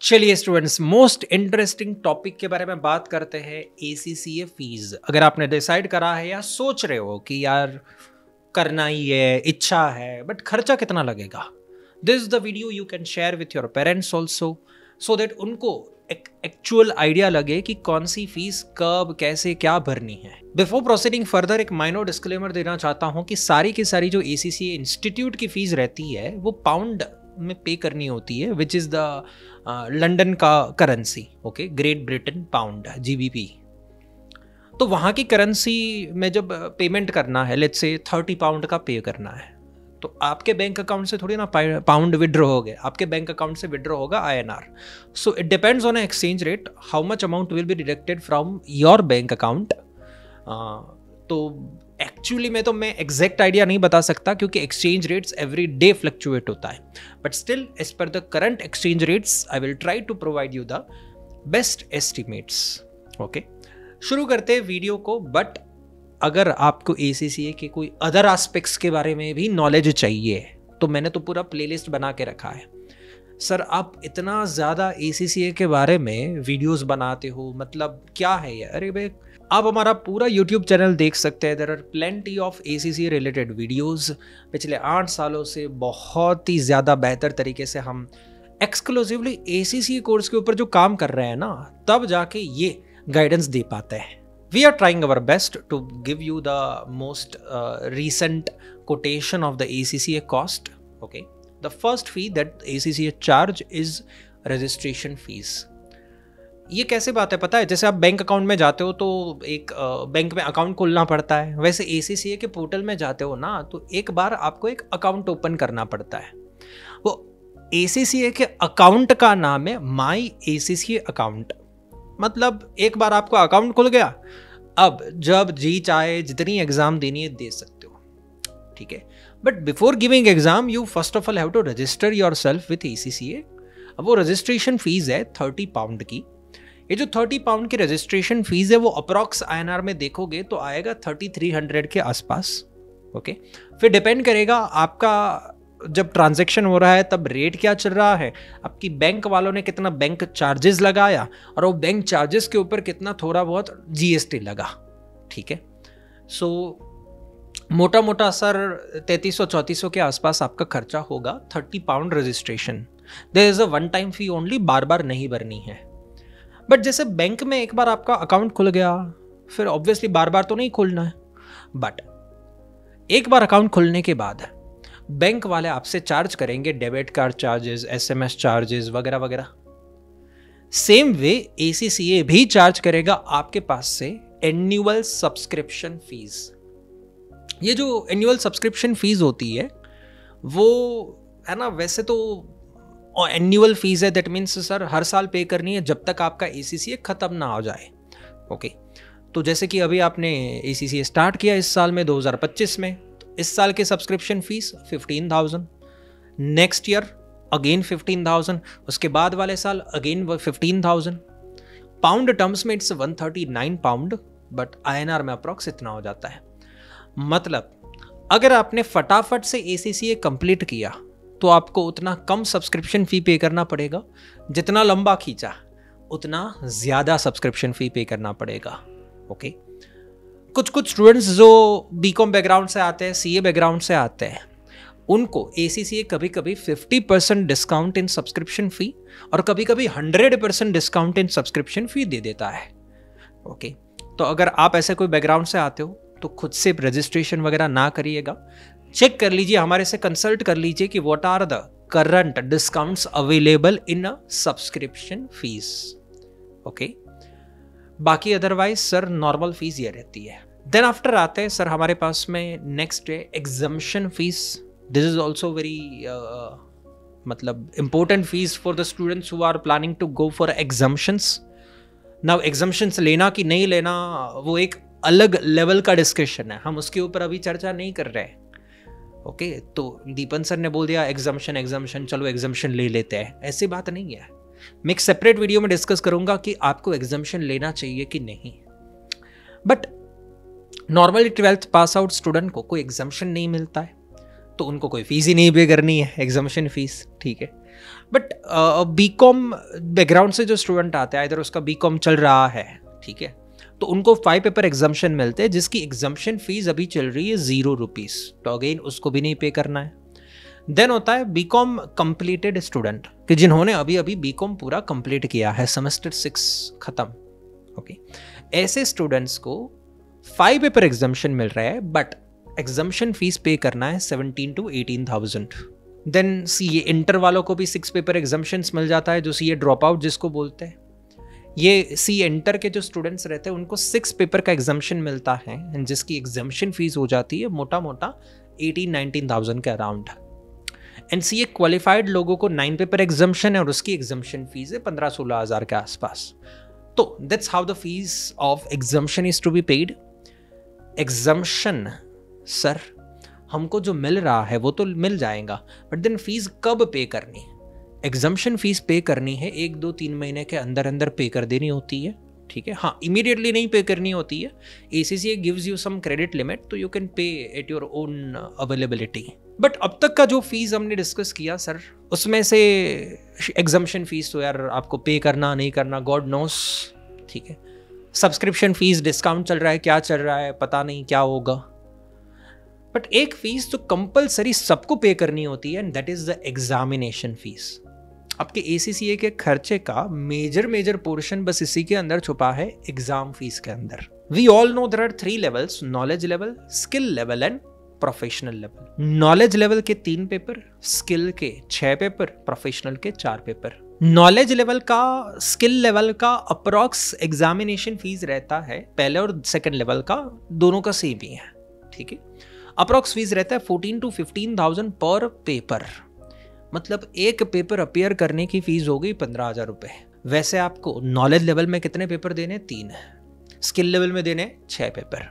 चलिए students, most interesting topic के बारे में बात करते हैं, एसीसीए फीस। अगर आपने डिसाइड करा है या सोच रहे हो कि यार करना ही है, इच्छा है, बट खर्चा कितना लगेगा, this is the video you can share with your parents also, so that उनको एक एक्चुअल आइडिया लगे कि कौन सी फीस कब कैसे क्या भरनी है। बिफोर प्रोसीडिंग फर्दर एक माइनर डिस्क्लेमर देना चाहता हूं कि सारी की सारी जो एसीसीए इंस्टीट्यूट की फीस रहती है वो पाउंड में पे करनी होती है, विच इज द लंदन का currency, okay, great Britain pound, GBP. तो वहाँ की करेंसी में जब पेमेंट करना है, लेट्स से 30 पाउंड का पे करना है, तो आपके बैंक अकाउंट से थोड़ी ना पाउंड विड्रॉ हो गए, आपके बैंक अकाउंट से विड्रॉ होगा INR. So it depends on exchange rate, how much amount will be deducted from your bank account. तो एक्चुअली में तो मैं एग्जैक्ट आइडिया नहीं बता सकता क्योंकि exchange rates every day fluctuate होता है, but still as per the current exchange rates I will try to provide you the best estimates. Okay, शुरू करते हैं वीडियो को। बट अगर आपको एसीसीए के कोई अदर एस्पेक्ट्स के बारे में भी नॉलेज चाहिए तो मैंने तो पूरा प्लेलिस्ट बना के रखा है। सर आप इतना ज़्यादा एसीसीए के बारे में वीडियोस बनाते हो, मतलब क्या है ये? अरे भाई, आप हमारा पूरा यूट्यूब चैनल देख सकते हैं। There are plenty of ACCA related videos. पिछले 8 सालों से बहुत ही ज़्यादा बेहतर तरीके से हम एक्सक्लूसिवली एसीसीए कोर्स के ऊपर जो काम कर रहे हैं ना, तब जाके ये गाइडेंस दे पाते हैं। We are trying our best to give you the most recent quotation of the ACCA cost. Okay, the first fee that ACCA charge is registration fees. ये कैसे बात है पता है? जैसे आप बैंक अकाउंट में जाते हो तो एक बैंक में अकाउंट खोलना पड़ता है, वैसे ACCA के पोर्टल में जाते हो ना तो एक बार आपको एक अकाउंट ओपन करना पड़ता है। वो ACCA के अकाउंट का नाम है माई ACCA अकाउंट। मतलब एक बार आपका अकाउंट खुल गया, अब जब जी चाहे जितनी एग्जाम देनी है दे सकते हो, ठीक है। But before giving exam you first of all have to register yourself with ACCA. अब वो रजिस्ट्रेशन फीस है 30 पाउंड की। ये जो 30 पाउंड की रजिस्ट्रेशन फीस है वो अप्रॉक्स आईएनआर में देखोगे तो आएगा 3300 के आसपास। ओके, फिर डिपेंड करेगा आपका जब ट्रांजैक्शन हो रहा है तब रेट क्या चल रहा है, आपकी बैंक वालों ने कितना बैंक चार्जेस लगाया और वो बैंक चार्जेस के ऊपर कितना थोड़ा बहुत जीएसटी लगा, ठीक है। सो मोटा मोटा सर 3300-3400 के आसपास आपका खर्चा होगा 30 pound registration. There is a one time fee only, बार बार नहीं भरनी है। बट जैसे बैंक में एक बार आपका अकाउंट खुल गया फिर ऑब्वियसली बार बार तो नहीं खोलना है, बट एक बार अकाउंट खुलने के बाद बैंक वाले आपसे चार्ज करेंगे debit card charges, SMS charges वगैरह वगैरह। सेम वे एसीसीए भी चार्ज करेगा आपके पास से एनुअल सब्सक्रिप्शन फीस। ये जो एनुअल सब्सक्रिप्शन फीस होती है वो है ना, वैसे तो एनुअल फीस है, दैट मीन्स सर हर साल पे करनी है जब तक आपका एसीसीए खत्म ना हो जाए। ओके, तो जैसे कि अभी आपने एसीसीए स्टार्ट किया इस साल में 2025 में, इस साल की subscription fees 15,000, next year again 15,000, उसके बाद वाले साल अगेन 15,000। पाउंड टर्म्स में इट्स 139 पाउंड, बट आईएनआर में अप्रॉक्स इतना हो जाता है। मतलब अगर आपने फटाफट से एसीसीए कंप्लीट किया तो आपको उतना कम सब्सक्रिप्शन फी पे करना पड़ेगा, जितना लंबा खींचा उतना ज़्यादा सब्सक्रिप्शन फी पे करना पड़ेगा। ओके, कुछ स्टूडेंट्स जो बीकॉम बैकग्राउंड से आते हैं, सीए बैकग्राउंड से आते हैं, उनको एसीसीए कभी कभी 50% डिस्काउंट इन सब्सक्रिप्शन फी और कभी कभी 100% डिस्काउंट इन सब्सक्रिप्शन फी दे देता है। ओके, तो अगर आप ऐसे कोई बैकग्राउंड से आते हो तो खुद से रजिस्ट्रेशन वगैरह ना करिएगा, चेक कर लीजिए, हमारे से कंसल्ट कर लीजिए कि what are the current discounts available in a subscription fees. Okay, बाकी अदरवाइज सर नॉर्मल फीस ये रहती है। देन आफ्टर आते हैं सर हमारे पास में नेक्स्ट है exemption fees. This is also very मतलब important fees for the students who are planning to go for exemptions. Now exemptions लेना कि नहीं लेना वो एक अलग लेवल का डिस्कशन है, हम उसके ऊपर अभी चर्चा नहीं कर रहे हैं। ओके, तो दीपन सर ने बोल दिया एग्जम्पशन, चलो एग्जम्पशन ले लेते हैं, ऐसी बात नहीं है। मैं एक सेपरेट वीडियो में डिस्कस करूंगा कि आपको एग्जम्पशन लेना चाहिए कि नहीं। But normally 12th pass out student को कोई एग्जम्पशन नहीं मिलता है तो उनको कोई फीस ही नहीं पे करनी है, एग्जम्पशन फीस, ठीक है। बट बीकॉम बैकग्राउंड से जो स्टूडेंट आते हैं, इधर उसका बीकॉम चल रहा है, ठीक है, तो उनको 5 पेपर एग्जाम्शन मिलते हैं जिसकी एग्जाम्शन फीस अभी चल रही है 0 रुपीज़, तो अगेन उसको भी नहीं पे करना है। देन होता है बीकॉम कंप्लीटेड स्टूडेंट, कि जिन्होंने अभी अभी बीकॉम पूरा कंप्लीट किया है, सेमेस्टर 6 खत्म, ओके। ऐसे स्टूडेंट्स को 5 पेपर एग्जाम्शन मिल रहा है, बट एग्जाम्शन फीस पे करना है 17 to 18,000। देन सीए इंटर वालों को भी 6 पेपर एग्जाम्शंस मिल जाता है, जो सीए ड्रॉप आउट जिसको बोलते हैं। ये सी इंटर के जो स्टूडेंट्स रहते हैं उनको 6 पेपर का एग्जाम्शन मिलता है, जिसकी एग्जाम्शन फीस हो जाती है मोटा मोटा 18-19,000 के अराउंड। एंड सी क्वालिफाइड लोगों को 9 पेपर एग्जाम्शन है और उसकी एग्जाम्शन फीस है 15-16 हज़ार के आसपास। तो that's how the fees of exemption is to be paid. Exemption sir हमको जो मिल रहा है वो तो मिल जाएगा, बट देन फीस कब पे करनी है? एग्जाम्शन फीस पे करनी है 1-2-3 महीने के अंदर अंदर पे कर देनी होती है, ठीक है। हाँ, इमीडिएटली नहीं पे करनी होती है। ACCA gives you some credit limit, तो you can pay at your own availability. But अब तक का जो फीस हमने डिस्कस किया सर, उसमें से एग्जाम्शन फीस तो यार आपको पे करना नहीं करना गॉड नोस, ठीक है। सब्सक्रिप्शन फीस डिस्काउंट चल रहा है, क्या चल रहा है पता नहीं क्या होगा, बट एक फीस जो कंपलसरी सबको पे करनी होती है, and that is the examination fees. आपके ACCA के खर्चे का मेजर पोर्शन बस इसी के अंदर छुपा है, एग्जाम फीस के अंदर। We all know there are 3 levels, knowledge level, skill level and professional level. Knowledge level के 3 पेपर, स्किल के 6 पेपर, प्रोफेशनल के 4 पेपर। नॉलेज लेवल का, स्किल लेवल का अप्रॉक्स एग्जामिनेशन फीस रहता है, पहले और सेकंड लेवल का दोनों का सेम ही है, ठीक है। अप्रॉक्स फीस रहता है 14 to 15,000 पर पेपर, मतलब एक पेपर अपीयर करने की फीस होगी 15,000 रुपए। वैसे आपको नॉलेज लेवल में कितने पेपर देने? 3, स्किल लेवल में देने 6 पेपर।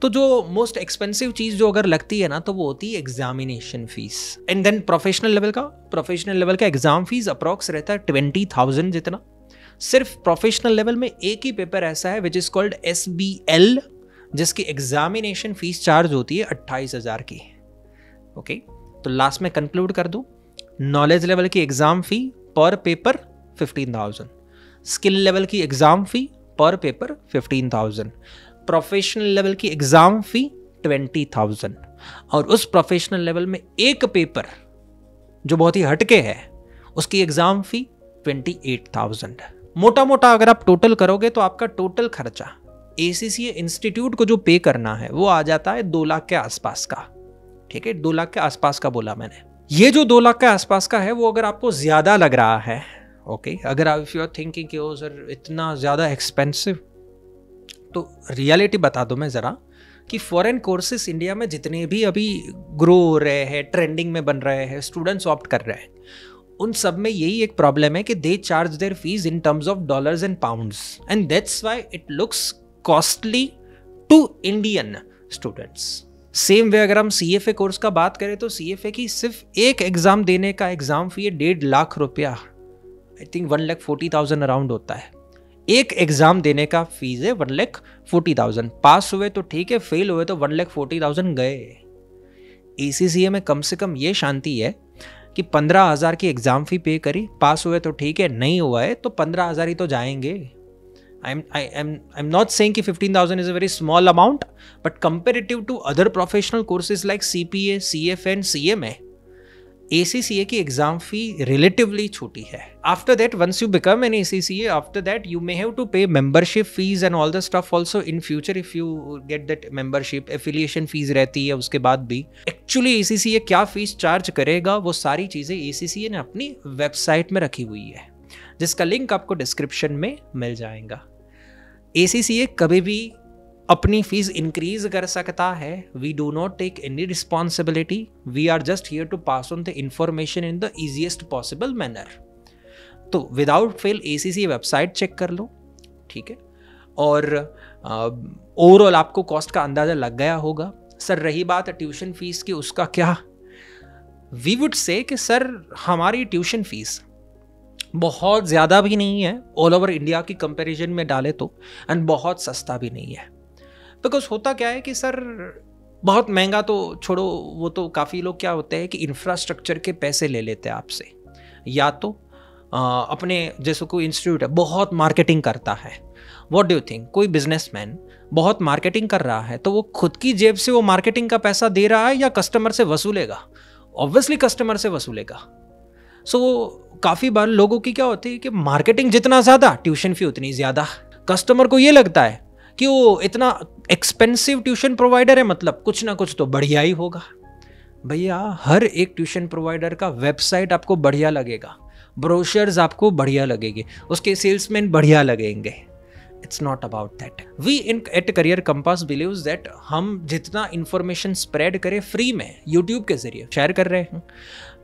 तो जो मोस्ट एक्सपेंसिव चीज जो अगर लगती है ना, तो वो होती है examination fees. And then professional level का एग्जाम फीस अप्रॉक्स रहता है 20,000 जितना। सिर्फ प्रोफेशनल लेवल में एक ही पेपर ऐसा है विच इज कॉल्ड SBL, जिसकी एग्जामिनेशन फीस चार्ज होती है 28,000 की, ओके। तो लास्ट में कंक्लूड कर दूं, नॉलेज लेवल की एग्जाम फी पर पेपर 15,000, स्किल लेवल की एग्जाम फी पर पेपर 15,000, प्रोफेशनल लेवल की एग्जाम फी 20,000, और उस प्रोफेशनल लेवल में एक पेपर जो बहुत ही हटके है उसकी एग्जाम फी 28,000। मोटा मोटा अगर आप टोटल करोगे तो आपका टोटल खर्चा ACCA इंस्टीट्यूट को जो पे करना है वो आ जाता है 2 लाख के आसपास का, ठीक है। 2 लाख के आसपास का बोला मैंने। ये जो 2 लाख के आसपास का है वो अगर आपको ज्यादा लग रहा है, ओके, अगर आप इफ यू आर थिंकिंग कि ओ सर इतना ज्यादा एक्सपेंसिव, तो रियलिटी बता दो मैं जरा कि फॉरेन कोर्सेस इंडिया में जितने भी अभी ग्रो हो रहे हैं, ट्रेंडिंग में बन रहे हैं, स्टूडेंट्स ऑप्ट कर रहे हैं, उन सब में यही एक प्रॉब्लम है कि they charge their fees in terms of dollars and pounds, and that's why it looks costly to Indian students. Same way अगर हम CFA कोर्स का बात करें तो CFA की सिर्फ एक एग्जाम देने का एग्जाम फी है 1.5 लाख रुपया, आई थिंक 1,40,000 अराउंड होता है। एक एग्जाम देने का फीस है 1,40,000। पास हुए तो ठीक है, फेल हुए तो 1,40,000 गए। ACCA में कम से कम ये शांति है कि 15,000 की एग्जाम फी पे करी, पास हुए तो ठीक है, नहीं हुआ है तो 15,000 ही तो जाएंगे। I'm not saying कि 15,000 is a very small amount, but comparative to other professional courses like CPA, CFA and CMA, ACCA की एग्जाम फी relatively छोटी है। After that, once you become an ACCA, after that you may have to pay membership fees and all the stuff also in future if you get that membership, affiliation fees रहती है उसके बाद भी। Actually ACCA क्या fees charge करेगा वो सारी चीज़ें ACCA ने अपनी वेबसाइट में रखी हुई है, जिसका लिंक आपको डिस्क्रिप्शन में मिल जाएगा। ACCA कभी भी अपनी फीस इंक्रीज कर सकता है। We do not take any responsibility, we are just here to pass on the information in the easiest possible manner. तो without fail ACCA website check कर लो, ठीक है। और ओवरऑल आपको कॉस्ट का अंदाजा लग गया होगा। सर रही बात ट्यूशन फीस की, उसका क्या? वी वुड से कि सर हमारी ट्यूशन फीस बहुत ज़्यादा भी नहीं है ऑल ओवर इंडिया की कंपैरिजन में डाले तो, एंड बहुत सस्ता भी नहीं है। बिकॉज होता क्या है कि सर बहुत महंगा तो छोड़ो, वो तो काफ़ी लोग क्या होते हैं कि इंफ्रास्ट्रक्चर के पैसे ले लेते हैं आपसे, या तो अपने जैसे कोई इंस्टीट्यूट है बहुत मार्केटिंग करता है, व्हाट डू यू थिंक, कोई बिजनेसमैन बहुत मार्केटिंग कर रहा है तो वो खुद की जेब से वो मार्केटिंग का पैसा दे रहा है या कस्टमर से वसूलेगा? ऑब्वियसली कस्टमर से वसूलेगा। सो काफ़ी बार लोगों की क्या होती है कि मार्केटिंग जितना ज़्यादा ट्यूशन फी उतनी ज़्यादा। कस्टमर को ये लगता है कि वो इतना एक्सपेंसिव ट्यूशन प्रोवाइडर है, मतलब कुछ ना कुछ तो बढ़िया ही होगा। भैया हर एक ट्यूशन प्रोवाइडर का वेबसाइट आपको बढ़िया लगेगा, ब्रोशर्स आपको बढ़िया लगेंगे, उसके सेल्समैन बढ़िया लगेंगे। It's not about that. We in at Career Compass believes that हम जितना इंफॉर्मेशन स्प्रेड करें फ्री में यूट्यूब के जरिए शेयर कर रहे हैं,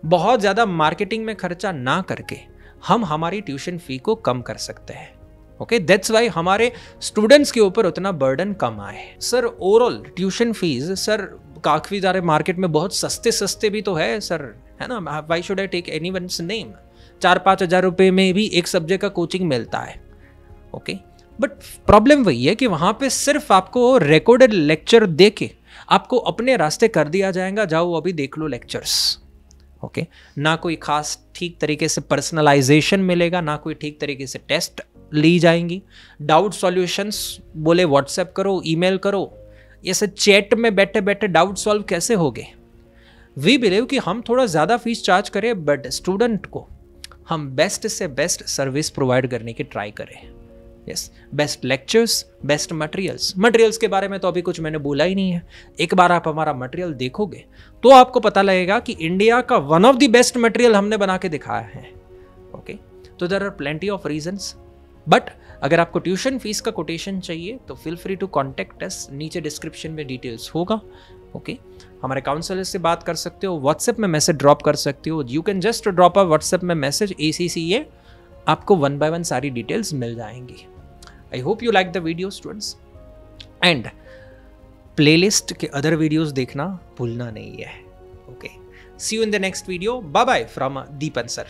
बहुत ज़्यादा मार्केटिंग में खर्चा ना करके हम हमारी ट्यूशन फी को कम कर सकते हैं। ओके, दैट्स वाई हमारे स्टूडेंट्स के ऊपर उतना बर्डन कम आए। Sir overall tuition fees sir काफ़ी ज़्यादा मार्केट में बहुत सस्ते भी तो है सर, है ना। Why should I take anyone's name? 4-5 हज़ार रुपये में भी एक सब्जेक्ट का कोचिंग मिलता है। ओके, बट प्रॉब्लम वही है कि वहाँ पे सिर्फ आपको रिकॉर्डेड लेक्चर दे के आपको अपने रास्ते कर दिया जाएगा, जाओ अभी देख लो लेक्चर्स। ओके, ना कोई खास ठीक तरीके से पर्सनलाइजेशन मिलेगा, ना कोई ठीक तरीके से टेस्ट ली जाएंगी। डाउट सॉल्यूशंस बोले व्हाट्सएप करो, ईमेल करो, ये सब चैट में बैठे बैठे डाउट सॉल्व कैसे होगे? वी बिलीव कि हम थोड़ा ज़्यादा फीस चार्ज करें बट स्टूडेंट को हम बेस्ट से बेस्ट सर्विस प्रोवाइड करने की ट्राई करें। Yes, best lectures, best materials के बारे में तो अभी कुछ मैंने बोला ही नहीं है। एक बार आप हमारा मटेरियल देखोगे तो आपको पता लगेगा कि इंडिया का one of the best material हमने बना के दिखाया है। ओके, तो there are plenty of reasons, but अगर आपको ट्यूशन फीस का कोटेशन चाहिए तो feel free to contact us, नीचे डिस्क्रिप्शन में डिटेल्स होगा। ओके, हमारे काउंसलर से बात कर सकते हो, व्हाट्सएप में मैसेज ड्रॉप कर सकते हो। You can just drop a WhatsApp में मैसेज ACCA, आपको 1 by 1 सारी डिटेल्स मिल जाएंगी। I hope you like the video students, and playlist के अदर वीडियोस देखना भूलना नहीं है। Okay, see you in the next video. Bye bye from Deepan sir.